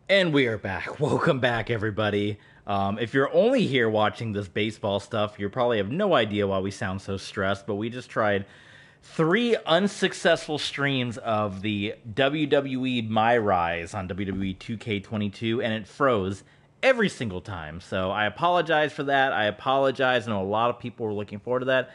And we are back. Welcome back, everybody. If you're only here watching this baseball stuff, you probably have no idea why we sound so stressed, but we just tried 3 unsuccessful streams of the WWE My Rise on WWE 2K22, and it froze every single time. So I apologize for that. I apologize. I know a lot of people were looking forward to that.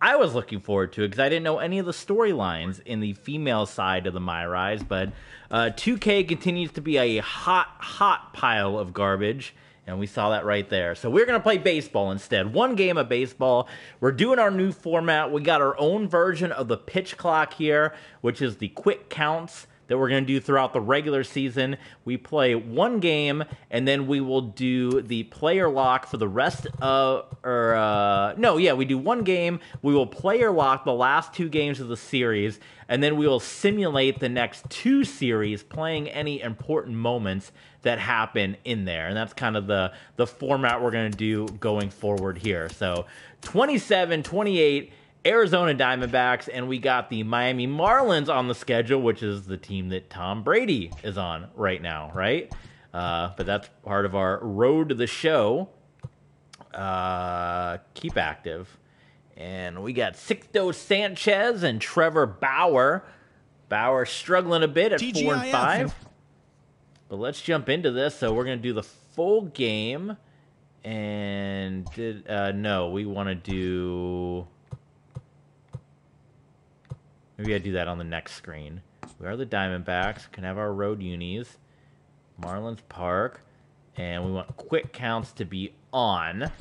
I was looking forward to it because I didn't know any of the storylines in the female side of the My Rise, but 2K continues to be a hot pile of garbage, and we saw that right there. So we're going to play baseball instead. One game of baseball. We're doing our new format. We got our own version of the pitch clock here, which is the quick counts that we're going to do throughout the regular season. We play one game, and then we will do the player lock for the rest of, we do one game. We will player lock the last 2 games of the series, and then we will simulate the next 2 series, playing any important moments that happen in there. And that's kind of the format we're going to do going forward here. So 27-28, Arizona Diamondbacks, and we got the Miami Marlins on the schedule, which is the team that Tom Brady is on right now, right? But that's part of our road to the show. Keep active. And we got Sixto Sanchez and Trevor Bauer. Bauer struggling a bit at 4-5. But let's jump into this. So we're going to do the full game. And no, we want to do... Maybe I do that on the next screen. We are the Diamondbacks. Can have our road unis. Marlins Park. And we want quick counts to be on.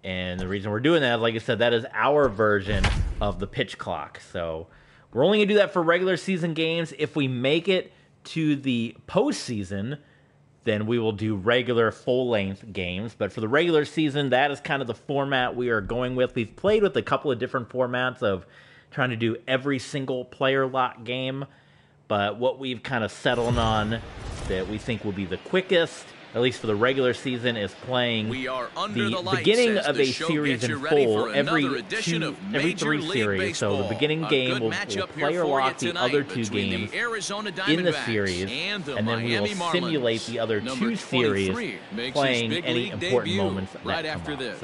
And the reason we're doing that, like I said, that is our version of the pitch clock. So we're only going to do that for regular season games. If we make it to the postseason, then we will do regular full-length games. But for the regular season, that is kind of the format we are going with. We've played with a couple of different formats of trying to do every single player lock game, but what we've kind of settled on that we think will be the quickest, at least for the regular season, is playing the beginning of a series in full every 3 series. So the beginning game will player lock the other 2 games in the series, and then we will simulate the other 2 series playing any important moments that come up.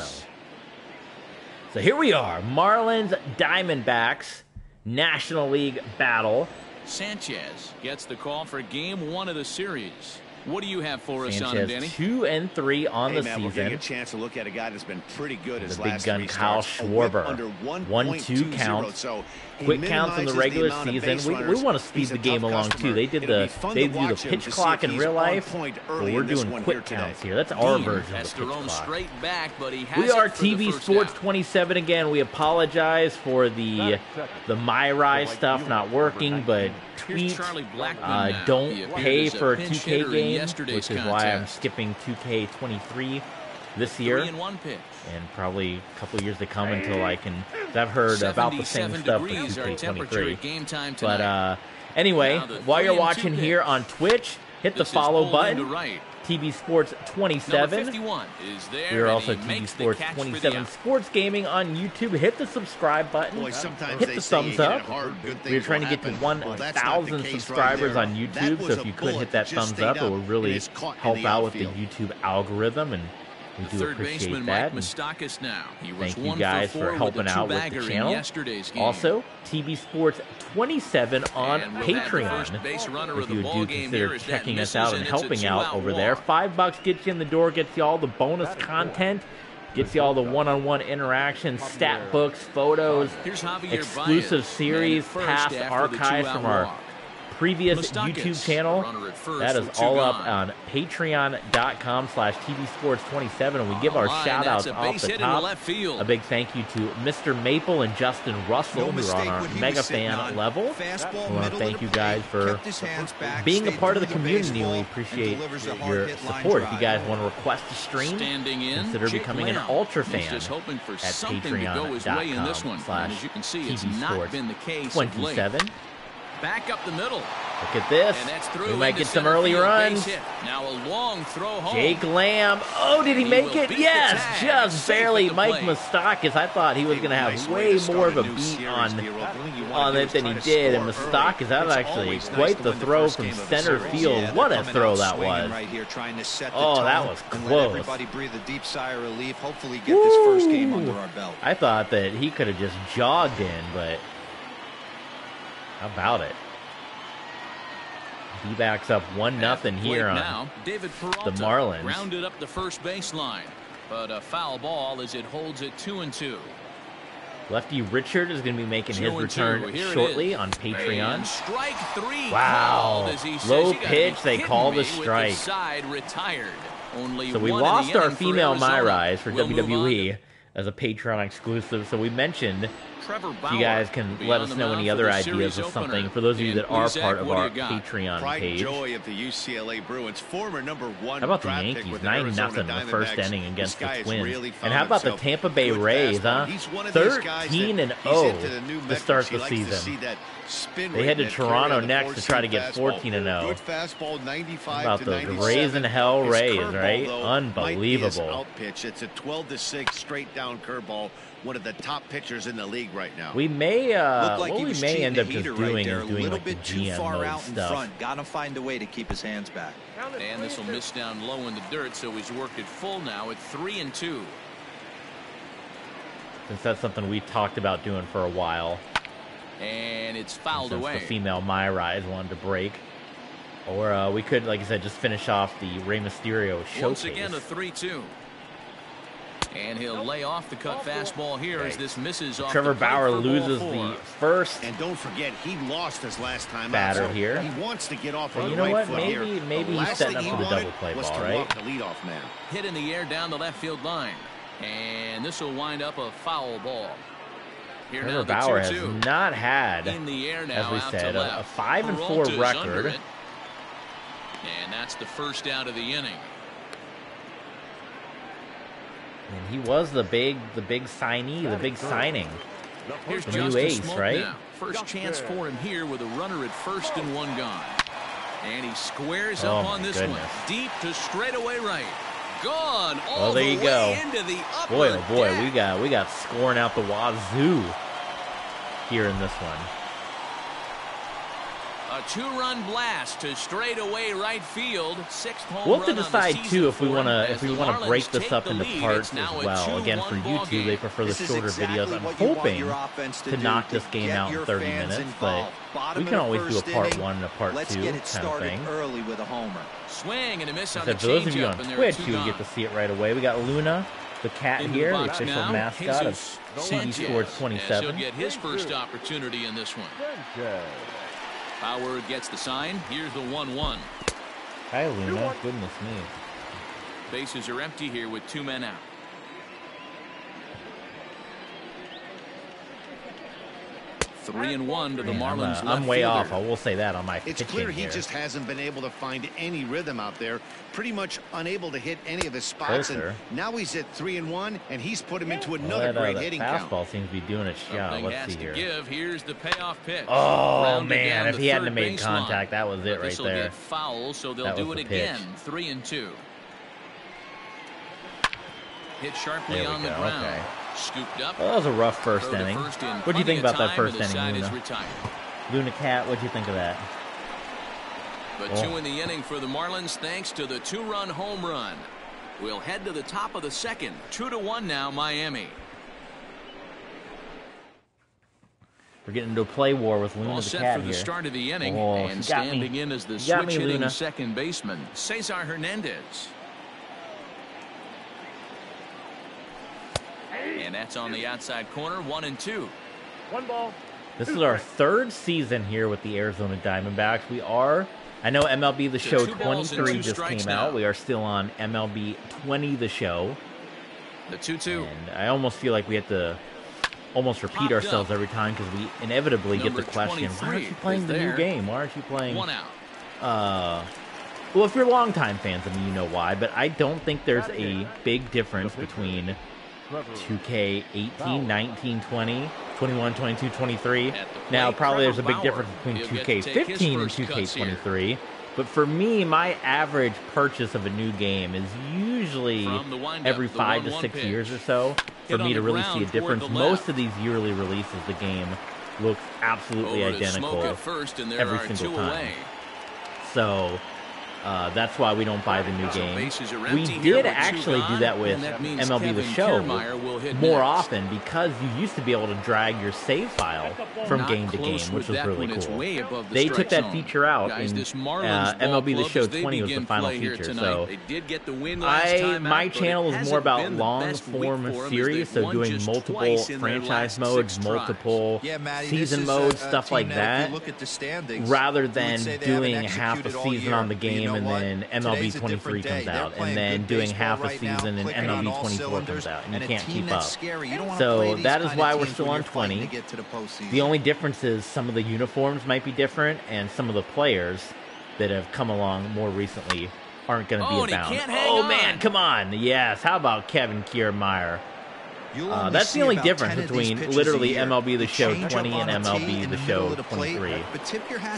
So here we are, Marlins Diamondbacks National League battle. Sanchez gets the call for game 1 of the series. What do you have for us on it, Danny? 2-3 on the season. We're getting a chance to look at a guy that's been pretty good his last 3 starts. Kyle Schwarber. 1-2 counts. So quick counts in the regular season. We want to speed the game along too. They do the pitch clock in real life, but we're doing quick counts here. That's our version of the pitch clock. We are TV Sports 27 again. We apologize for the My Rise stuff not working, but tweet don't pay for a 2K game, which is why I'm skipping 2K23 this year, and probably a couple years to come until I can. I've heard about the same stuff for 2K23. But anyway, while you're watching here on Twitch, hit the follow button. TV Sports 27. We are also TV Sports 27 Sports Gaming on YouTube. Hit the subscribe button. Hit the thumbs up. We're trying to get to 1,000 subscribers on YouTube, so if you could hit that thumbs up, it would really help out with the YouTube algorithm, and we do appreciate that. And thank you guys for helping out with the channel. Also, TV Sports 27 on Patreon. If you do consider checking us out and helping out over there, $5 gets you in the door, gets you all the bonus content, gets you all the one-on-one interactions, stat books, photos, exclusive series, past archives from our previous YouTube channel. That is all up on patreon.com/tvsports27, and we give our shout outs off the top. A big thank you to Mr. Maple and Justin Russell, who are on our mega fan level. We want to thank you guys for being a part of the community. We appreciate your support. If you guys want to request a stream, consider becoming an ultra fan at patreon.com/tvsports27. Back up the middle. Look at this. We might get some early runs. Now a long throw home. Jake Lamb. Oh, did he make it? Yes, just barely. Mike Moustakas. I thought he was going to have way more of a beat on it than he did. And Moustakas, that was actually quite the throw from center field. What a throw that was. Oh, that was close. Everybody breathe a deep sigh of relief. Hopefully get this first game under our belt. I thought that he could have just jogged in, but how about it? D-backs up 1-0 here on David the Marlins. Rounded up the first baseline, but a foul ball as it holds it 2-2. Lefty Richard is going to be making his return shortly on Patreon. Strike 3. Wow, low pitch. They call the strike. So we lost our female Myrise for WWE as a Patreon exclusive. So we mentioned, if you guys can let us know any other ideas of something for those of you that are part of our Patreon page. How about the Yankees? 9-0 in the first inning against the Twins. And how about the Tampa Bay Rays, huh? 13-0 to start the season. They head to Toronto next to try to get 14-0. How about those Rays in hell Rays, right? Unbelievable. It's a 12-6 straight down curveball. One of the top pitchers in the league right now. We may, what we may end up just doing is doing like the GM mode stuff. Gotta find a way to keep his hands back. And this will miss down low in the dirt, so he's worked it full now at 3-2. Since that's something we talked about doing for a while. And it's fouled away. The female Myrise wanted to break. Or we could, like I said, just finish off the Rey Mysterio showcase. Once again, a 3-2. And he'll lay off the cut fastball here as this misses off. Trevor Bauer loses the first. And don't forget, he lost his last time batter out, so here. He wants to get off on you the know right what? foot Maybe he's setting up for the double play ball, right? The leadoff man. Hit in the air down the left field line. And this will wind up a foul ball. Here Trevor Bauer has not had, in the air now, as we said, a 5-4 record. And that's the first out of the inning. And he was the big signee, the big signing. Here's the new ace, right? Now. First chance for him here with a runner at first and one gone. And he squares up on this one. Deep to straightaway right. Gone all there the you way go. Into the upper boy, oh boy, deck. we got scoring out the wazoo here in this one. A 2-run blast to straightaway right field. 6th home We'll have to run decide too if we want to Marlins break this up take into the lead. parts It's now as well. Again, for YouTube, they prefer the shorter videos. I'm hoping to knock this game out in 30 minutes, but we can always do a part 1 and a part 2 kind of thing. Early with a homer. Swing and a miss on So the for those of you on changeup, and Twitch, there are you would get to see it right away. We got Luna, the cat here, the official now, mascot of CD Sports 27. He'll get his first opportunity in this one. Bauer gets the sign. Here's the 1-1. Hi, Luna. Goodness me. Bases are empty here with 2 men out. 3-1 to the Marlins. I'm way off. I will say that on my pitching. It's clear he here. just hasn't been able to find any rhythm out there. Pretty much unable to hit any of his spots. And now he's at 3-1, and he's put him into another great hitting count. Fastball seems to be doing its job. Let's see here. Here's the payoff pitch. Oh man! If he hadn't made contact, that was it right there. Get foul, so they'll do it again. 3-2. Hit sharply on the ground. Okay. Scooped up. Well, that was a rough first inning. What do you think about that first inning, Luna? Luna Cat, what do you think of that? But 2 in the inning for the Marlins thanks to the 2-run home run. We'll head to the top of the second. 2-1 now, Miami. We're getting into a play war with Luna the Cat for the here. start of the inning, and standing in as the switch-hitting second baseman, Cesar Hernandez. And that's on the outside corner, 1-2. 1 ball. This is our 3rd season here with the Arizona Diamondbacks. We are, I know MLB The Show 23 just came out. We are still on MLB 20 The Show. The 2-2. And I almost feel like we have to almost repeat ourselves every time because we inevitably get the question, why aren't you playing the new game? Why aren't you playing? 1 out. Well, if you're longtime fans, I mean, you know why. But I don't think there's a big difference between 2K 18, 19, 20, 21, 22, 23. Now, probably there's a big difference between 2K 15 and 2K 23. But for me, my average purchase of a new game is usually every 5 to 6 years or so for me to really see a difference. Most of these yearly releases, the game looks absolutely identical every single time. So that's why we don't buy the new game. We did actually do that with MLB The Show more often because you used to be able to drag your save file from game to game, which was really cool. They took that feature out, and MLB The Show 20 was the final feature. So my channel is more about long-form series, so doing multiple franchise modes, multiple season modes, stuff like that, rather than doing half a season on the game and then MLB 23 comes out, and then doing half a season and MLB 24 comes out, and you can't keep up. So that is why we're still on 20. The only difference is some of the uniforms might be different, and some of the players that have come along more recently aren't going to be abound. Oh, man, come on. Yes, how about Kevin Kiermaier? That's the only difference between literally MLB The Show 20 and MLB The Show 23.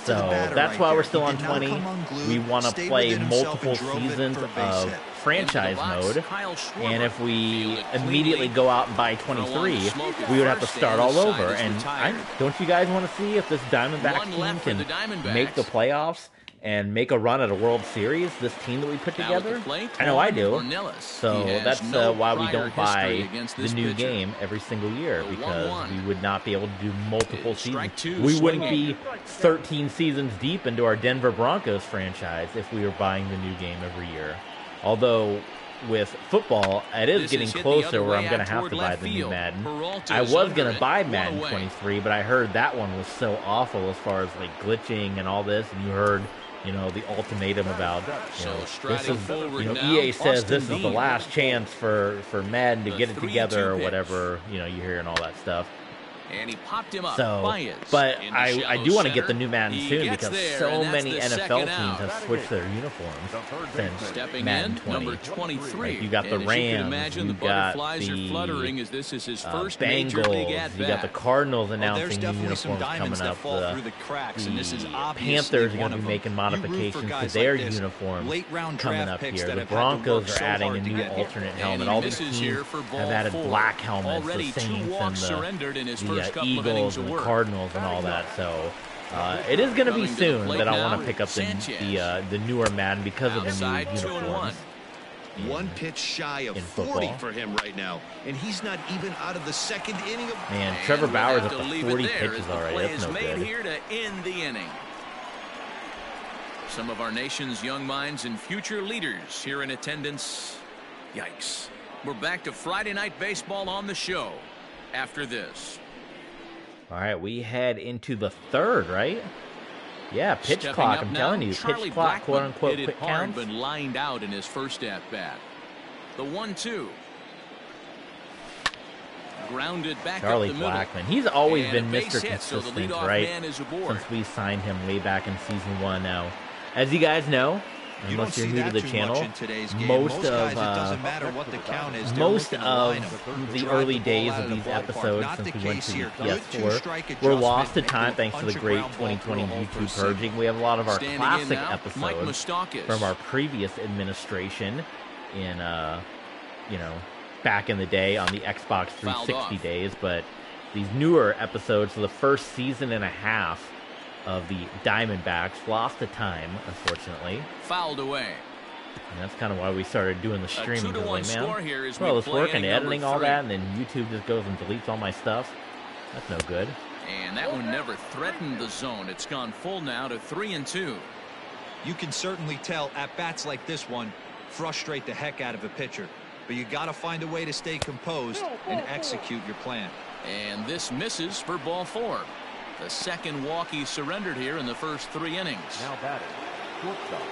So that's why we're still on 20. We want to play multiple seasons of franchise mode, and if we immediately go out and buy 23, we would have to start all over. And don't you guys want to see if this Diamondbacks team can make the playoffs and make a run at a World Series, this team that we put together? I know I do. So that's why we don't buy the new game every single year, because we would not be able to do multiple seasons. We wouldn't be 13 seasons deep into our Denver Broncos franchise if we were buying the new game every year. Although with football, it is getting closer where I'm going to have to buy the new Madden. I was going to buy Madden 23, but I heard that one was so awful as far as like glitching and all this, and you heard the ultimatum about, this is, EA says this is the last chance for Madden to get it together or whatever, you're hearing all that stuff. And he popped him up. So, but I do want to get the new Madden soon, because so many NFL teams have switched their uniforms since Madden 20. Number 23. Like you got the Rams, you got the Bengals, you got the Cardinals announcing new uniforms coming up. The Panthers are going to be making modifications to their uniforms coming up here. The Broncos are adding a new alternate helmet. All these teams have added black helmets, the Saints and the Eagles and the Cardinals and all that. So it is going to be soon that I want to pick up the newer Madden because of the new uniforms. One pitch shy of 40 for him right now, and he's not even out of the second inning. Man, Trevor Bauer's up to 40 pitches already. That's no good. Here to end the inning. Some of our nation's young minds and future leaders here in attendance. Yikes. We're back to Friday Night Baseball on the show after this. All right, we head into the third, right? Yeah, pitch clock. I'm telling you, pitch clock, quote unquote, quick counts. Been lined out in his first at bat. The 1-2. Grounded back Charlie up the middle. Blackmon. He's always been Mr. Consistent, right? Since we signed him way back in season 1. Now, as you guys know, unless you're new to the channel, most of the early days of these episodes since we went to the PS4 were lost to time thanks to the great 2020 YouTube purging. We have a lot of our classic episodes from our previous administration in, back in the day on the Xbox 360 days, but these newer episodes for the first season and a half of the Diamondbacks lost to time, unfortunately. Fouled away. And that's kind of why we started doing the streaming. Like, man, well, it's working, editing all that, and then YouTube just goes and deletes all my stuff. That's no good. And that one never threatened the zone. It's gone full now to 3-2. You can certainly tell at-bats like this one frustrate the heck out of a pitcher. But you got to find a way to stay composed and execute your plan. And this misses for ball 4. The second walk he surrendered here in the first 3 innings. Now batting.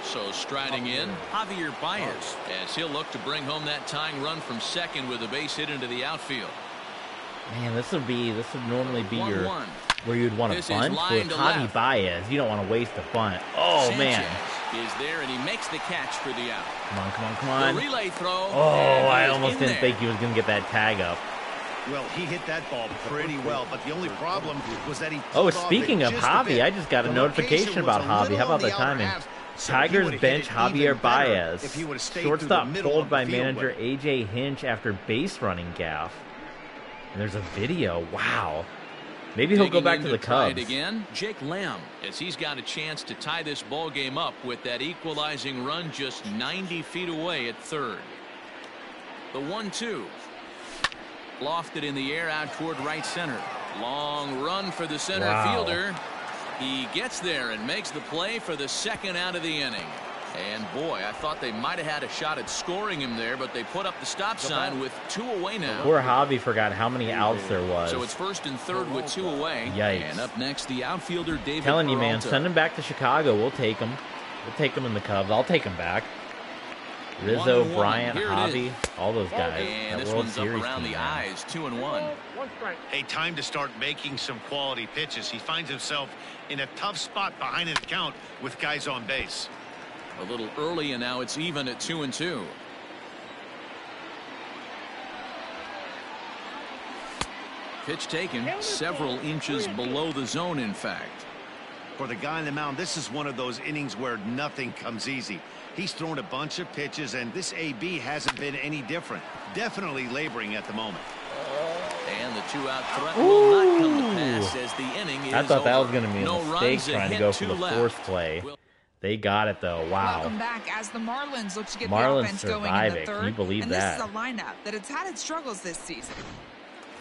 So striding in, Javier Baez, as he'll look to bring home that tying run from second with a base hit into the outfield. Man, this would normally be where you'd want to bunt with Javi Baez. You don't want to waste a bunt. Oh man, is there, and he makes the catch for the out. Come on, come on, come on. The relay throw. Oh, I almost didn't think he was going to get that tag up. Well, he hit that ball pretty well, but the only problem was that he... Oh, speaking of Javi, I just got a notification about Javi. How about the timing? Tigers bench Javier Baez. Shortstop pulled by manager A.J. Hinch after base running gaffe. And there's a video. Wow. Maybe he'll go back to the Cubs. Again, Jake Lamb, as he's got a chance to tie this ball game up with that equalizing run just 90 feet away at third. The 1-2. Lofted in the air out toward right center. Long run for the center fielder. He gets there and makes the play for the second out of the inning. And boy, I thought they might have had a shot at scoring him there, but they put up the stop sign with 2 away now. Poor Javi forgot how many outs there was. So it's first and third with 2 away. Yikes. And up next, the outfielder David Telling you, Peralta. man, send him back to Chicago. We'll take him. We'll take him in the Cubs. I'll take him back. Rizzo, Bryant, Javi, all those guys. And that this World one's Series up around team, the man. eyes, 2-1. Hey, time to start making some quality pitches. He finds himself in a tough spot behind an account with guys on base. A little early, and now it's even at 2-2. Pitch taken several inches below the zone, in fact. For the guy on the mound, this is one of those innings where nothing comes easy. He's thrown a bunch of pitches, and this AB hasn't been any different. Definitely laboring at the moment. And the 2-out threat will not come to pass as the inning is I thought that was over. going to be a No mistake runs, trying to go for the fourth play. They got it, though. Wow. Welcome back as the Marlins look to get Marlins the offense going in the third. Can you believe and that? This is a lineup that has had its struggles this season.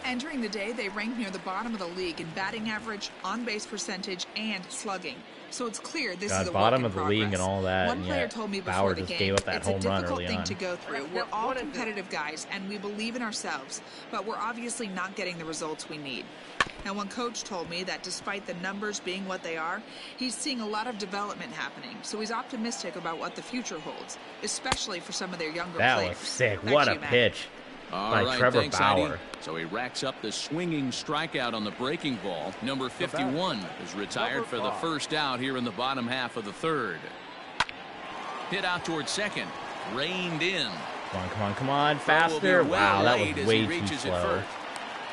Entering the day, they ranked near the bottom of the league in batting average, on-base percentage, and slugging. So it's clear this is a bottom work of the in league progress. and all that. One player told me before the just game, gave up that it's home a run difficult early thing on. to go through. We're all competitive guys, and we believe in ourselves, but we're obviously not getting the results we need. Now, one coach told me that despite the numbers being what they are, he's seeing a lot of development happening. So he's optimistic about what the future holds, especially for some of their younger players. That was sick. Back What to a you, Matt. pitch by Trevor thanks, Bauer. Heidi. So he racks up the swinging strikeout on the breaking ball. Number 51 is retired for the first out here in the bottom half of the third. Hit out towards second. Reined in. Come on, come on, come on. Faster. Wow, that was way too slow.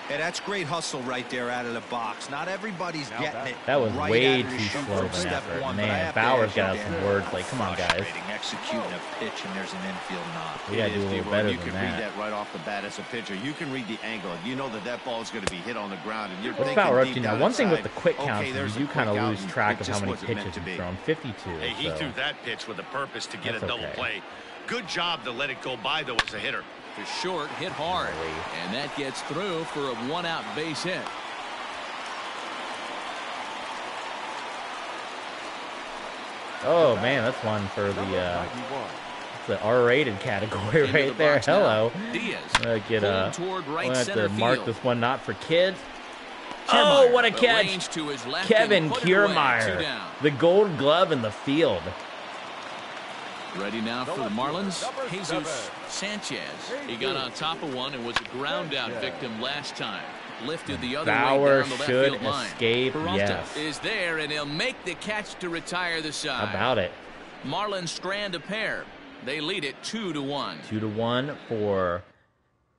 Yeah, that's great hustle right there out of the box. Not everybody's getting it. That was right way out of the too chute slow from of an step effort. one, but I Man, have to Bauer's ask got you, some Dan, words like, come on, guys. frustrating executing a pitch and there's an infield knock. We got to do a little better You than can read that. that right off the bat as a pitcher. You can read the angle. You know that that ball is going to be hit on the ground, and you're What's thinking Bauer up deep to now? down One thing with inside, the quick counts okay, is there's you a kind of quick out, lose and track it of how just many wasn't meant pitches to he's be. thrown. 52. Hey, he so threw that pitch with a purpose to get that's a double okay. play. Good job to let it go by, though, as a hitter. To short, hit hard. And that gets through for a 1-out base hit. Oh, man, that's one for the R-rated category Into right the there. box now. Hello. Diaz. Get pulled toward right we'll have center to mark field. this one not for kids. Kiermaier, Oh, what a but catch. range to his left Kevin and put it away. 2 Kiermaier. down. The gold glove in the field. Ready now for the Marlins. Jesus Sanchez. He got on top of one and was a ground out victim last time. Lifted the other Bauer way down the left should field line. escape, Peralta yes. is there, and he'll make the catch to retire the side. How about it? Marlins strand a pair. They lead it 2-1. 2-1 for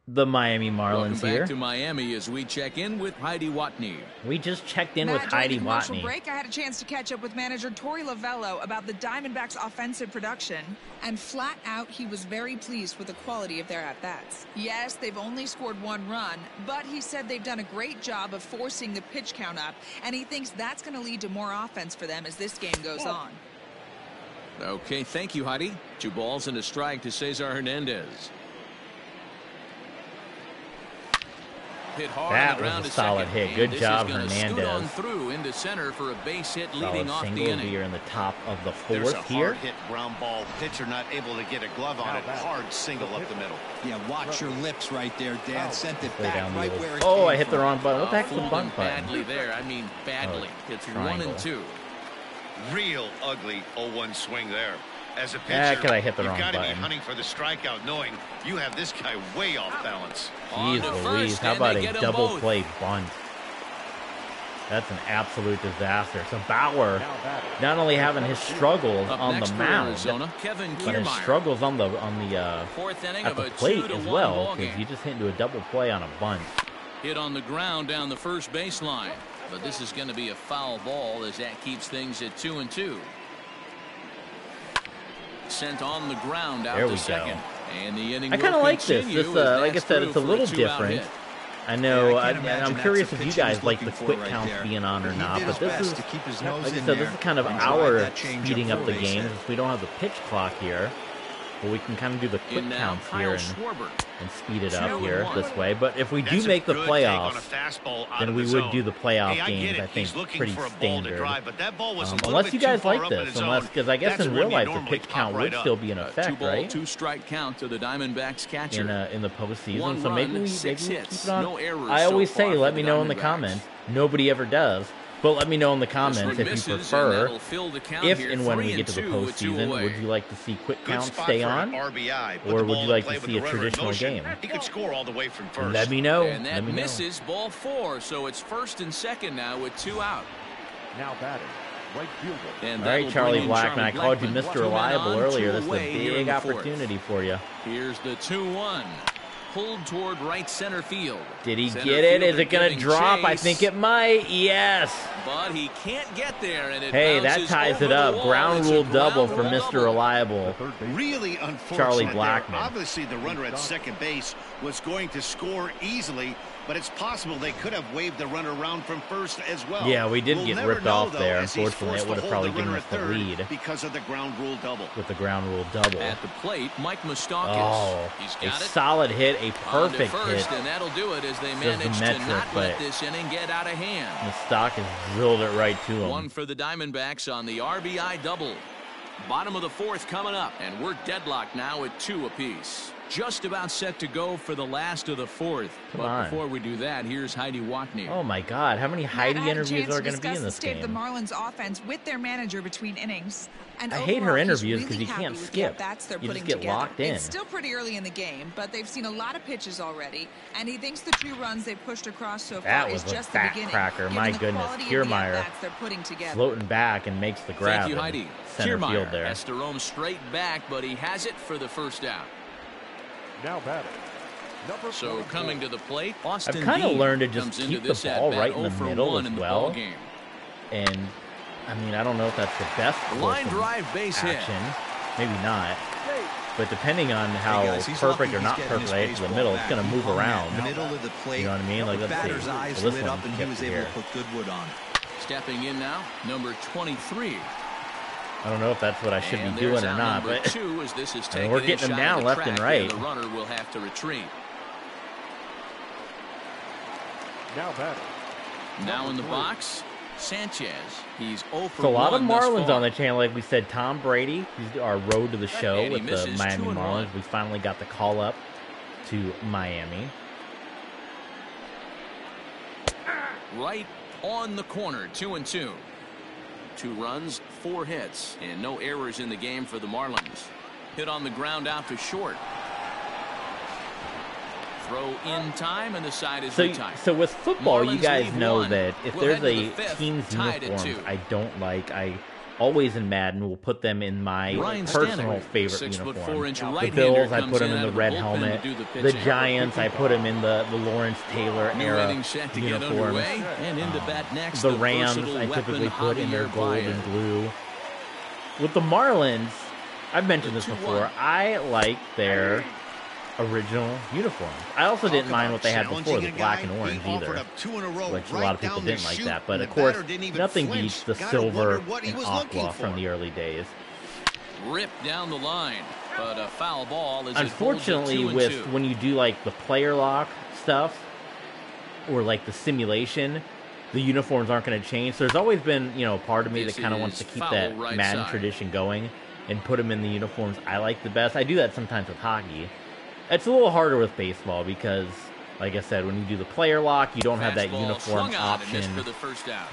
the Miami Marlins Welcome here. back to Miami as we check in with Heidi Watney. We just checked in Matt, with during Heidi the commercial Watney. break, I had a chance to catch up with manager Torey Lovello about the Diamondbacks' offensive production, and flat out, he was very pleased with the quality of their at-bats. Yes, they've only scored 1 run, but he said they've done a great job of forcing the pitch count up, and he thinks that's going to lead to more offense for them as this game goes on. Okay, thank you, Heidi. 2 balls and a strike to Cesar Hernandez. Hit hard That on the ground was a to solid second. hit. Good And job, this is gonna scoot on Hernandez. through into center for a base hit Solid leading off the single inning. here in the top of the There's a fourth here. hard hit ground ball. Pitcher not able to get a glove on it. Hard single up the middle. Yeah, watch your lips right there, Dan. Sent it Play back down the right old- where it Oh, came I hit the from. wrong button. What the heck's the Fooled him button button? badly there. I mean, badly. It's 1 triangle. and 2. Real ugly 0-1 swing there. As a Ah, pitcher, could I hit the you've wrong got to be button? hunting for the strikeout, knowing you have this guy way off balance. On Jeez to Louise, first, how and about they a get 'em double both. play bunt? That's an absolute disaster. So Bauer, not only having his struggles on the mound, but his struggles on the at the plate as well, because he just hit into a double play on a bunt. Hit on the ground down the first baseline, but this is going to be a foul ball as that keeps things at 2-2. Sent on the ground out to second, and the inning. I kind of like this. Like I said, it's a little different. I know, I'm curious if you guys like the quick counts being on or not, but this is, like I said, this is kind of our speeding up the game, since we don't have the pitch clock here. But we can kind of do the quick counts here and speed it up here this way. But if we do make the playoffs, then we would do the playoff games, I think, pretty standard. Unless you guys like this, because I guess in real life the pitch count would still be in effect, right? 2-strike count to the Diamondbacks catcher in the postseason. So maybe we keep it on. I always say, let me know in the comments. Nobody ever does. But let me know in the comments if you prefer, if and when we get to the postseason, would you like to see quick counts stay on, or would you like to see a traditional game? He could score all the way from first. Let me know. And that misses ball 4, so it's first and second now with 2 out. Now batting, right fielder. All right, Charlie Blackman, I called you Mr. Reliable earlier. This is a big opportunity for you. Here's the 2-1. Pulled toward right center field. Did he get it? Is it going to drop? I think it might. Yes. But he can't get there. And hey, that ties it up. Ground rule double for Mr. Reliable. Really unfortunate. Charlie Blackman. Obviously, the runner at second base was going to score easily, but it's possible they could have waved the runner around from first as well. Yeah, we did get ripped off there. Unfortunately, it would have probably given us the lead because of the ground rule double. With the ground rule double. At the plate, Mike Moustakas. Oh, he's got a solid hit, a perfect hit. And that'll do it as they manage to not let this inning get out of hand. Moustakas drilled it right to him. One for the Diamondbacks on the RBI double. Bottom of the 4th coming up, and we're deadlocked now at 2 apiece. Just about set to go for the last of the 4th. But before we do that, here's Heidi Watney. Oh my God, how many Heidi interviews are going to be in this game? The Marlins offense with their manager between innings. And I hate her interviews because you can't skip. You just get locked in. It's still pretty early in the game, but they've seen a lot of pitches already, and he thinks the 2 runs they've pushed across so far is just the beginning. That was a backcracker. My goodness, Kiermaier floating back and makes the grab. Thank you, Heidi. Center Kiermaier field there. Has to roam straight back, but he has it for the first out. Now batting. So coming to the plate, Austin I've kind of learned to just Dean keep the ball right in the middle as well. And I mean, I don't know if that's the best line drive base action. Maybe not. But depending on how perfect or not perfect I hit to the middle, it's going to move around. Middle of the plate. You know what I mean? Like, let's see. Eyes Well, lit up and he was able to put good wood on. Stepping in now, number 23. I don't know if that's what I should be doing or not, but we're getting them down left and right. The runner will have to retreat. Now batting. Now in the box, Sanchez. He's 0 for 1. So a lot of Marlins on the channel, like we said. Tom Brady, he's our road to the show with the Miami Marlins. We finally got the call up to Miami. Right on the corner, 2-2. 2 runs, 4 hits, and no errors in the game for the Marlins. Hit on the ground out to short. Throw in time, and the side is retired. So with football, Marlins you guys know 1. that if We'll there's a the team's uniforms I don't like, I always in Madden will put them in my personal favorite uniform. The Bills, I put them in the red helmet. The Giants, I put them in the Lawrence Taylor era uniforms. The Rams, I typically put in their gold and blue. With the Marlins, I've mentioned this before, I like their original uniforms. I also didn't mind what they had before, the black and orange either, which a lot of people didn't like that. But of course, nothing beats the silver and aqua from the early days. Ripped down the line, but a foul ball. Unfortunately, with when you do like the player lock stuff or like the simulation, the uniforms aren't going to change. So there's always been, you know, part of me that kind of wants to keep that Madden tradition going and put them in the uniforms I like the best. I do that sometimes with hockey. It's a little harder with baseball because, like I said, when you do the player lock, you don't have that uniform option.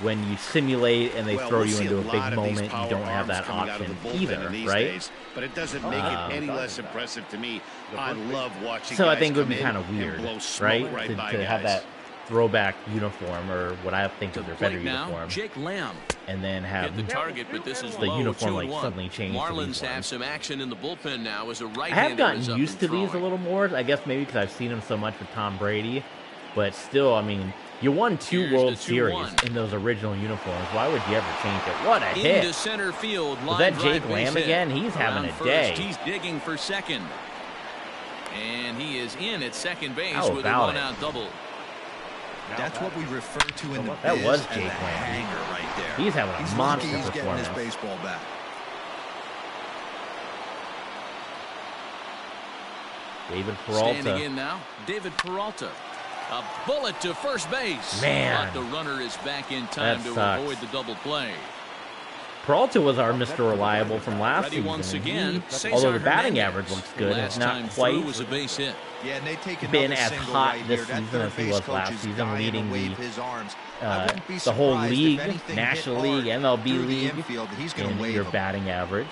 When you simulate and they throw you into a big moment, you don't have that option either, right? But it doesn't make it any less impressive to me. I love watching. So I think it would be kind of weird, right, to have that throwback uniform, or what I think is their better uniform. Jake Lamb. And then have the target, but this is the uniform like suddenly changed. Marlins have some action in the bullpen now as a right-hander. I have gotten used to these a little more. I guess maybe because I've seen them so much with Tom Brady. But still, I mean, you won 2 World Series in those original uniforms. Why would you ever change it? What a hit! Into center field. Was that Jake Lamb again? He's having a day. He's digging for second. And he is in at second base with a one-out double. That's what we refer to in the biz that was as Jake a Lamb. hanger right there. He's having a monster he's performance. Getting his baseball back. David Peralta. Standing in now, David Peralta. A bullet to first base. Man, but the runner is back in time to avoid the double play. Peralta was our Mr. Reliable from last season. Once again, although the batting average looks good, it's not quite was a base hit. Yeah, and they take been as hot this season as he was last season, leading the whole league, National League, MLB League, in your batting average.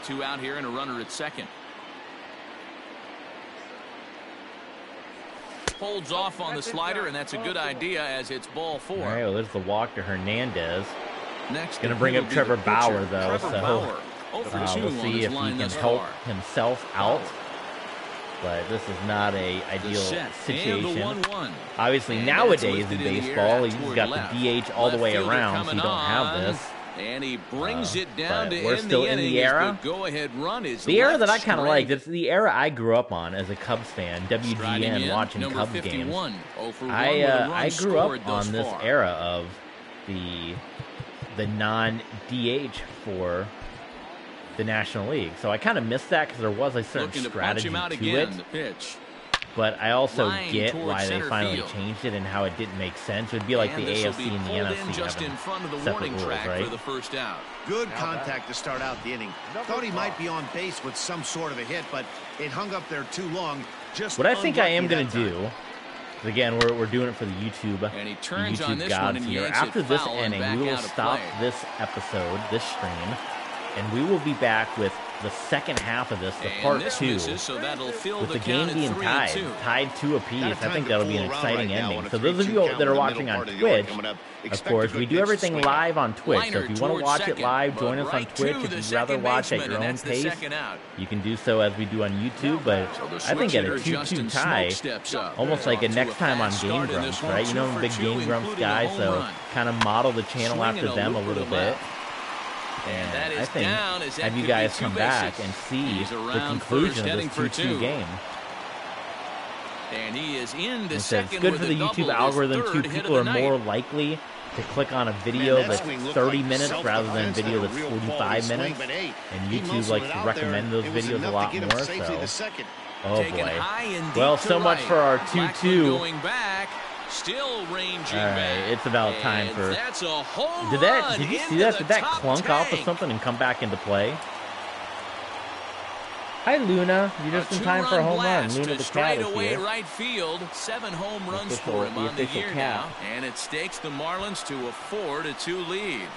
2 out here and a runner at second. Holds off on the slider, and that's a good idea as it's ball 4. All right, well, there's the walk to Hernandez. Next, going to bring up Trevor Bauer, though, so we'll see if he can help himself out. But this is not an ideal situation. Obviously, nowadays in baseball, you've got the DH all the way around, so you don't have this. And he brings it down to we're still in the era. The era that I kind of like. It's the era I grew up on as a Cubs fan. WGN, watching Cubs games. I grew up on this era of the non-DH for the National League. So I kind of missed that because there was a certain strategy to it. But I also get why they finally changed it and how it didn't make sense. It would be like the AFC and the NFC having separate rules, right? For the first out. Good contact to start out the inning. Thought he might be on base with some sort of a hit, but it hung up there too long. Just what I think I am going to do, again, we're doing it for the YouTube gods here. After this inning, we will stop this episode, this stream, and we will be back with the second half of this, the part 2, with the game being tied 2 apiece. I think that'll be an exciting ending. So those of you that are watching on Twitch, of course, we do everything live on Twitch. So if you want to watch it live, join us on Twitch. If you'd rather watch at your own pace, you can do so as we do on YouTube. But I think at a 2-2 tie, almost like a next time on Game Grumps, right? You know, I'm a big Game Grumps guy, so kind of model the channel after them a little bit. And I think have you guys come back and see the conclusion of this 2-2 game. And he is in the second. It's good for the YouTube algorithm too. People are more likely to click on a video that's 30 minutes rather than a video that's 45 minutes. And YouTube likes to recommend those videos a lot more. So, oh boy. Well, so much for our 2-2. Still ranging all right, back. It's about time for. That's a home Did you see that? Did that clunk off of something and come back into play? Hi, Luna. You're just in time for a home run. Luna the cat is here. Right field. 7 home runs for him on the year now, and it stakes the Marlins to a 4-2 lead.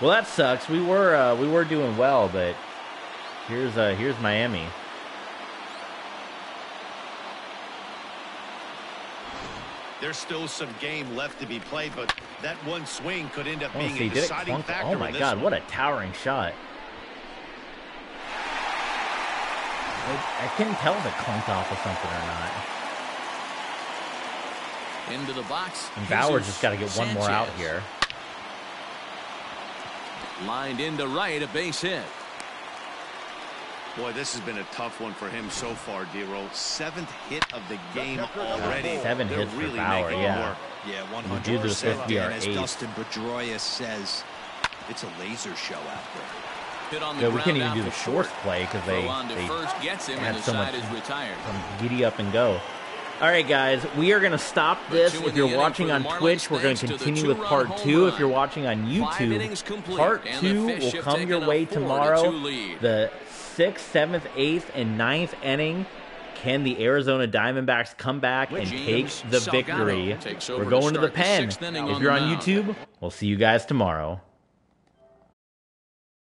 Well, that sucks. We were doing well, but here's Miami. There's still some game left to be played, but that one swing could end up being a deciding factor. Oh my God, what a towering shot. I couldn't tell if it clunked off of something or not. Into the box. And Bauer just got to get one more out here. Lined into right, a base hit. Boy, this has been a tough one for him so far, D-Roll. 7th hit of the game already. 7 hits for Bauer, yeah. Yeah, 100%. And as Dustin Pedroia says, it's a laser show out there. Yeah, we can't even do the fourth play because they had so much giddy up and go. All right, guys, we are going to stop this. If you're watching on Twitch, we're going to continue with part 2. If you're watching on YouTube, part 2 will come your way tomorrow. The 6th, 7th, 8th, and 9th inning. Can the Arizona Diamondbacks come back and take the victory? We're going to the pen. If you're on YouTube, we'll see you guys tomorrow.